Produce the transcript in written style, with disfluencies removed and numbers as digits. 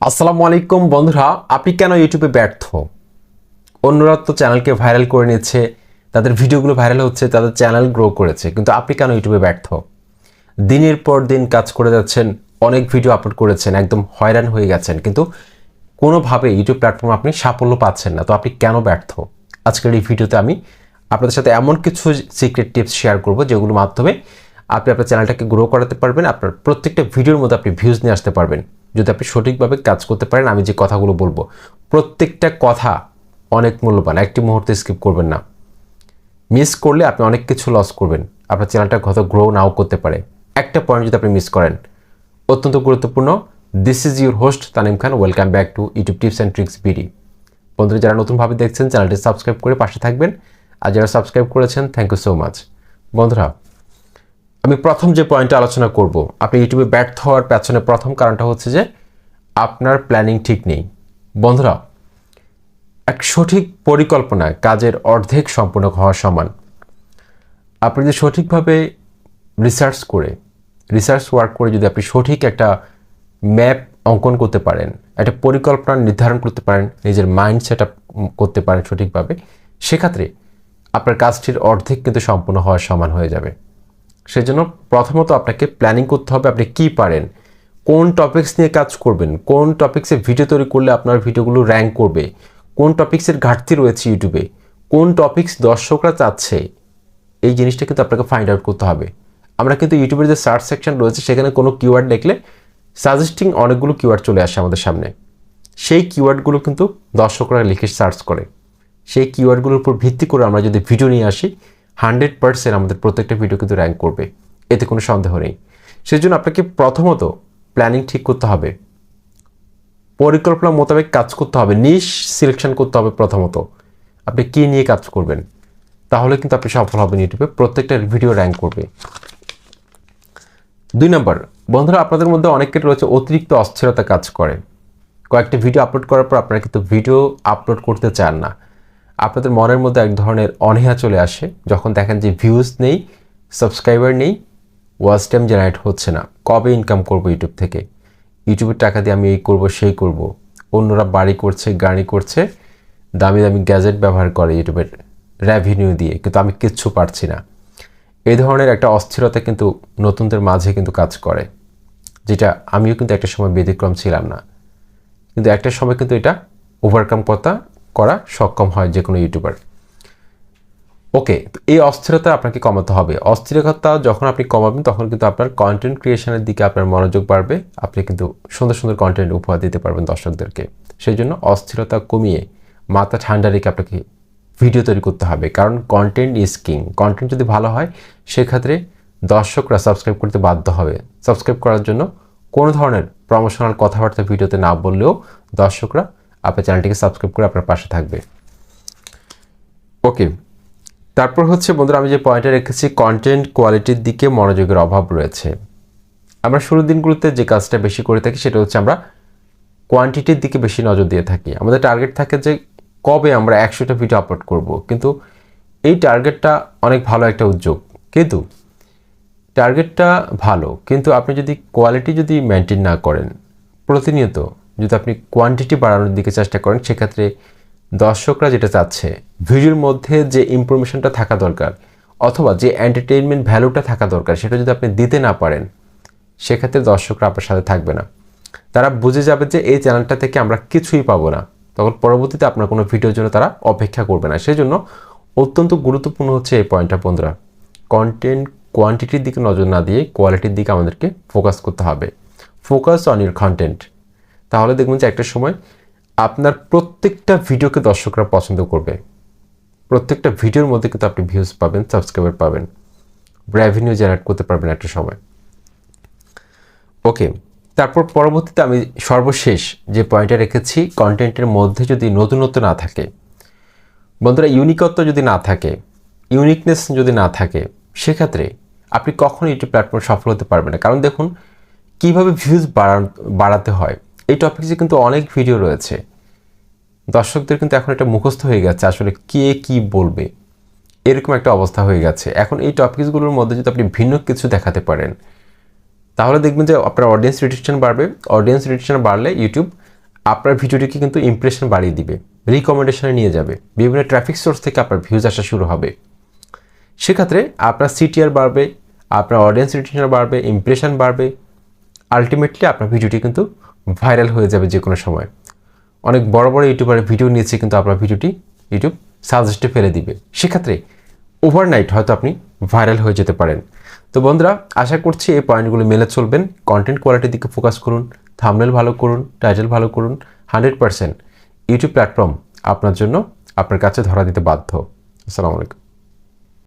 আসসালামু আলাইকুম বন্ধুরা, আপনি কেন ইউটিউবে ব্যর্থ? অন্যরা তো চ্যানেলকে ভাইরাল করে নিচ্ছে, তাদের ভিডিওগুলো ভাইরাল হচ্ছে, তাদের চ্যানেল গ্রো করেছে, কিন্তু আপনি কেন ইউটিউবে ব্যর্থ? দিনের পর দিন কাজ করে যাচ্ছেন, অনেক ভিডিও আপলোড করেছেন, একদম হয়রান হয়ে গেছেন, কিন্তু কোনোভাবে ইউটিউব প্ল্যাটফর্মে আপনি সাফল্য পাচ্ছেন না। তো আপনি কেন ব্যর্থ? আজকের এই ভিডিওতে আমি আপনাদের সাথে এমন কিছু সিক্রেট টিপস শেয়ার করব যেগুলোর মাধ্যমে আপনি আপনার চ্যানেলটাকে গ্রো করাতে পারবেন, আপনার প্রত্যেকটা ভিডিওর মধ্যে আপনি ভিউজ নিয়ে আসতে পারবেন যদি আপনি সঠিকভাবে কাজ করতে পারেন। আমি যে কথাগুলো বলবো প্রত্যেকটা কথা অনেক মূল্যবান, একটি মুহূর্তে স্কিপ করবেন না। মিস করলে আপনি অনেক কিছু লস করবেন, আপনার চ্যানেলটা কত গ্রো নাও করতে পারে। একটা পয়েন্ট যদি আপনি মিস করেন, অত্যন্ত গুরুত্বপূর্ণ। This is your host Tanim Khan, welcome back to YouTube tips and tricks BD. বন্ধুরা, যারা নতুনভাবে দেখছেন চ্যানেলটি সাবস্ক্রাইব করে পাশে থাকবেন, আর যারা সাবস্ক্রাইব করেছেন থ্যাংক ইউ সো মাচ। বন্ধুরা, আমি প্রথম যে পয়েন্টটা আলোচনা করব, আপনি ইউটিউবে ব্যর্থ হওয়ার পেছনে প্রথম কারণটা হচ্ছে যে আপনার প্ল্যানিং ঠিক নেই। বন্ধুরা, এক সঠিক পরিকল্পনা কাজের অর্ধেক সম্পূর্ণ হওয়ার সমান। আপনি যদি সঠিকভাবে রিসার্চ ওয়ার্ক করে যদি আপনি সঠিক একটা ম্যাপ অঙ্কন করতে পারেন, একটা পরিকল্পনা নির্ধারণ করতে পারেন, নিজের মাইন্ড সেট আপ করতে পারেন সঠিকভাবে, সেক্ষেত্রে আপনার কাজটির অর্ধেক কিন্তু সম্পূর্ণ হওয়ার সমান হয়ে যাবে। সেজন্য প্রথমত আপনাকে প্ল্যানিং করতে হবে আপনি কি পারেন, কোন টপিকস নিয়ে কাজ করবেন, কোন টপিক্সে ভিডিও তৈরি করলে আপনার ভিডিওগুলো র্যাঙ্ক করবে, কোন টপিক্সের ঘাটতি রয়েছে ইউটিউবে, কোন টপিক্স দর্শকরা চাচ্ছে, এই জিনিসটা কিন্তু আপনাকে ফাইন্ড আউট করতে হবে। আমরা কিন্তু ইউটিউবের যে সার্চ সেকশন রয়েছে সেখানে কোনো কিওয়ার্ড লিখলে সাজেস্টিং অনেকগুলো কিওয়ার্ড চলে আসে আমাদের সামনে। সেই কিওয়ার্ডগুলো কিন্তু দর্শকরা লিখে সার্চ করে, সেই কিওয়ার্ডগুলোর উপর ভিত্তি করে আমরা যদি ভিডিও নিয়ে আসি 100% আমাদের প্রত্যেকটা ভিডিও কিন্তু র্যাঙ্ক করবে, এতে কোনো সন্দেহ নেই। সেই জন্য আপনাকে প্রথমত প্ল্যানিং ঠিক করতে হবে, পরিকল্পনা মোতাবেক কাজ করতে হবে, নিশ সিলেকশন করতে হবে। প্রথমত আপনি কী নিয়ে কাজ করবেন, তাহলে কিন্তু আপনি সফল হবেন, ইউটিউবে প্রত্যেকটা ভিডিও র্যাঙ্ক করবে। 2 নম্বর, বন্ধুরা, আপনাদের মধ্যে অনেকের রয়েছে অতিরিক্ত অস্থিরতা কাজ করে। কয়েকটা ভিডিও আপলোড করার পর আপনারা কিন্তু ভিডিও আপলোড করতে চান না। আপনাদের মনের মধ্যে এক ধরনের অনীহা চলে আসে যখন দেখেন যে ভিউজ নেই, সাবস্ক্রাইবার নেই, ওয়াচ টাইম জেনারেট হচ্ছে না। কবে ইনকাম করব ইউটিউব থেকে? ইউটিউবের টাকা দিয়ে আমি এই করব সেই করব, অন্যরা বাড়ি করছে, গাড়ি করছে, দামি দামি গ্যাজেট ব্যবহার করে ইউটিউবের রেভিনিউ দিয়ে, কিন্তু আমি কিচ্ছু পারছি না। এই ধরনের একটা অস্থিরতা কিন্তু নতুনদের মাঝে কিন্তু কাজ করে, যেটা আমিও কিন্তু একটা সময় ব্যতিক্রম ছিলাম না, কিন্তু একটা সময় কিন্তু এটা ওভারকাম করা সক্ষম হয় যে কোনো ইউটিউবার। ওকে, তো এই অস্থিরতা আপনাকে কমাতে হবে। অস্থিরতা যখন আপনি কমাবেন তখন কিন্তু আপনার কন্টেন্ট ক্রিয়েশনের দিকে আপনার মনোযোগ বাড়বে, আপনি কিন্তু সুন্দর সুন্দর কন্টেন্ট উপহার দিতে পারবেন দর্শকদেরকে। সেই জন্য অস্থিরতা কমিয়ে মাথা ঠান্ডা রেখে আপনাকে ভিডিও তৈরি করতে হবে, কারণ কন্টেন্ট ইজ কিং। কন্টেন্ট যদি ভালো হয় সেক্ষেত্রে দর্শকরা সাবস্ক্রাইব করতে বাধ্য হবে। সাবস্ক্রাইব করার জন্য কোনো ধরনের প্রমোশনাল কথাবার্তা ভিডিওতে না বললেও দর্শকরা আপনার চ্যানেলটিকে সাবস্ক্রাইব করে আপনার পাশে থাকবে। ওকে, তারপর হচ্ছে বন্ধুরা, আমি যে পয়েন্টে রেখেছি কন্টেন্ট কোয়ালিটির দিকে মনোযোগের অভাব রয়েছে। আমরা শুরুর দিনগুলোতে যে কাজটা বেশি করে থাকি সেটা হচ্ছে আমরা কোয়ান্টিটির দিকে বেশি নজর দিয়ে থাকি। আমাদের টার্গেট থাকে যে কবে আমরা 100টা ভিডিও আপলোড করব, কিন্তু এই টার্গেটটা অনেক ভালো একটা উদ্যোগ, কিন্তু টার্গেটটা ভালো, কিন্তু আপনি যদি কোয়ালিটি যদি মেনটেন না করেন, প্রতিনিয়ত যদি আপনি কোয়ান্টিটি বাড়ানোর দিকে চেষ্টা করেন, সেক্ষেত্রে দর্শকরা যেটা চাচ্ছে ভিডিওর মধ্যে যে ইনফরমেশনটা থাকা দরকার অথবা যে এন্টারটেইনমেন্ট ভ্যালুটা থাকা দরকার সেটা যদি আপনি দিতে না পারেন, সেক্ষেত্রে দর্শকরা আপনার সাথে থাকবে না। তারা বুঝে যাবে যে এই চ্যানেলটা থেকে আমরা কিছুই পাবো না, তখন পরবর্তীতে আপনার কোনো ভিডিওর জন্য তারা অপেক্ষা করবে না। সেই জন্য অত্যন্ত গুরুত্বপূর্ণ হচ্ছে এই পয়েন্টটা বন্ধুরা, কন্টেন্ট কোয়ান্টিটির দিকে নজর না দিয়ে কোয়ালিটির দিকে আমাদেরকে ফোকাস করতে হবে। ফোকাস অন ইউর কন্টেন্ট, তাহলে দেখবেন যে একটা সময় আপনার প্রত্যেকটা ভিডিওকে দর্শকরা পছন্দ করবে, প্রত্যেকটা ভিডিওর মধ্যে কিন্তু আপনি ভিউজ পাবেন, সাবস্ক্রাইবার পাবেন, রেভিনিউ জেনারেট করতে পারবেন একটা সময়। ওকে, তারপর পরবর্তীতে আমি সর্বশেষ যে পয়েন্টটা রেখেছি, কন্টেন্টের মধ্যে যদি নতুনত্ব না থাকে, বন্ধুরা, ইউনিকত্ব যদি না থাকে, ইউনিকনেস যদি না থাকে, সেক্ষেত্রে আপনি কখনো ইউটিউব প্ল্যাটফর্মে সফল হতে পারবেন না। কারণ দেখুন কীভাবে ভিউজ বাড়াতে হয়, এই টপিকে কিন্তু অনেক ভিডিও রয়েছে, দর্শকদের কিন্তু এখন এটা মুখস্থ হয়ে গেছে আসলে কে কি বলবে, এরকম একটা অবস্থা হয়ে গেছে। এখন এই টপিকসগুলোর মধ্যে যদি আপনি ভিন্ন কিছু দেখাতে পারেন, তাহলে দেখবেন যে আপনার অডিয়েন্স রিটেনশন বাড়বে। অডিয়েন্স রিটেনশন বাড়লে ইউটিউব আপনার ভিডিওটিকে কিন্তু ইমপ্রেশন বাড়িয়ে দিবে, রিকমেন্ডেশনে নিয়ে যাবে, বিভিন্ন ট্রাফিক সোর্স থেকে আপনার ভিউজ আসা শুরু হবে। সেক্ষেত্রে আপনার সিটিআর বাড়বে, আপনার অডিয়েন্স রিটেনশন বাড়বে, ইমপ্রেশন বাড়বে, আলটিমেটলি আপনার ভিডিওটি কিন্তু ভাইরাল হয়ে যাবে যে কোনো সময়। অনেক বড় বড় ইউটিউবারের ভিডিও নিয়েছে কিন্তু আপনার ভিডিওটি ইউটিউব সাজেস্টে ফেলে দিবে। সেক্ষেত্রে ওভারনাইট হয়তো আপনি ভাইরাল হয়ে যেতে পারেন। তো বন্ধুরা, আশা করছি এই পয়েন্টগুলো মেনে চলবেন। কন্টেন্ট কোয়ালিটির দিকে ফোকাস করুন, থাম্বনেল ভালো করুন, টাইটেল ভালো করুন। 100% ইউটিউব প্ল্যাটফর্ম আপনার জন্য আপনার কাছে ধরা দিতে বাধ্য। আসসালামু আলাইকুম।